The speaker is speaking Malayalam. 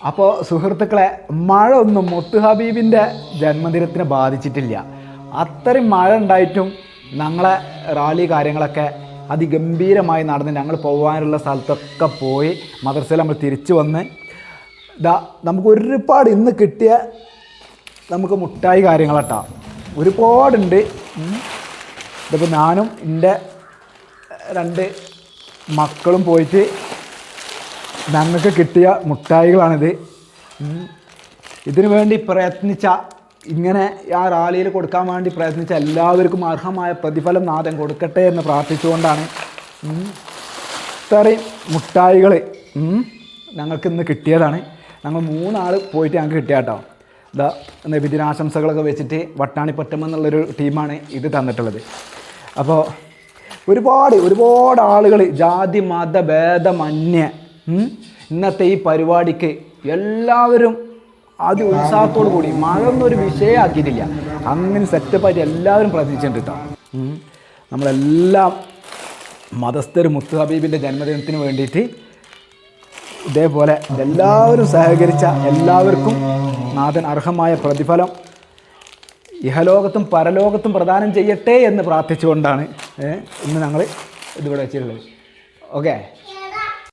അപ്പോൾ സുഹൃത്തുക്കളെ, മഴ ഒന്നും മുത്ത് ഹബീബിൻ്റെ ജന്മദിനത്തിനെ ബാധിച്ചിട്ടില്ല. അത്രയും മഴ ഉണ്ടായിട്ടും ഞങ്ങളെ റാലി കാര്യങ്ങളൊക്കെ അതിഗംഭീരമായി നടന്ന് ഞങ്ങൾ പോകാനുള്ള സ്ഥലത്തൊക്കെ പോയി മദ്രസയിൽ നമ്മൾ തിരിച്ചു വന്ന് നമുക്ക് ഒരുപാട് ഇന്ന് കിട്ടിയ നമുക്ക് മുട്ടായി കാര്യങ്ങളട്ടാ ഒരുപാടുണ്ട്. ഇതിപ്പോൾ ഞാനും എൻ്റെ 2 മക്കളും പോയിട്ട് ഞങ്ങൾക്ക് കിട്ടിയ മുട്ടായികളാണിത്. ഇതിനു വേണ്ടി പ്രയത്നിച്ച, ഇങ്ങനെ ആ റാലിയിൽ കൊടുക്കാൻ വേണ്ടി പ്രയത്നിച്ച എല്ലാവർക്കും അർഹമായ പ്രതിഫലം നാഥൻ കൊടുക്കട്ടെ എന്ന് പ്രാർത്ഥിച്ചുകൊണ്ടാണ് ഇത്രയും മുട്ടായികൾ ഞങ്ങൾക്ക് ഇന്ന് കിട്ടിയതാണ്. ഞങ്ങൾ 3 ആൾ പോയിട്ട് ഞങ്ങൾക്ക് കിട്ടിയ കേട്ടോ. നബിദിനാശംസകളൊക്കെ വെച്ചിട്ട് വട്ടാണിപ്പറ്റം എന്നുള്ളൊരു ടീമാണ് ഇത് തന്നിട്ടുള്ളത്. അപ്പോൾ ഒരുപാട് ആളുകൾ ജാതി മത ഭേദമന്യേ ഇന്നത്തെ ഈ പരിപാടിക്ക് എല്ലാവരും ഉത്സാഹത്തോടു കൂടി മഴ ഒന്നും ഒരു വിഷയമാക്കിയിട്ടില്ല, അങ്ങനെ സെറ്റപ്പായിട്ട് എല്ലാവരും പ്രതീക്ഷിച്ചിട്ടുണ്ട് കേട്ടോ. നമ്മളെല്ലാം മതസ്ഥർ മുത്ത് ഹബീബിൻ്റെ ജന്മദിനത്തിന് വേണ്ടിയിട്ട് ഇതേപോലെ എല്ലാവരും സഹകരിച്ച എല്ലാവർക്കും നാഥൻ അർഹമായ പ്രതിഫലം ഇഹലോകത്തും പരലോകത്തും പ്രദാനം ചെയ്യട്ടെ എന്ന് പ്രാർത്ഥിച്ചുകൊണ്ടാണ് ഇന്ന് ഞങ്ങൾ ഇതിവിടെ വെച്ചിട്ടുള്ളത്. ഓക്കെ.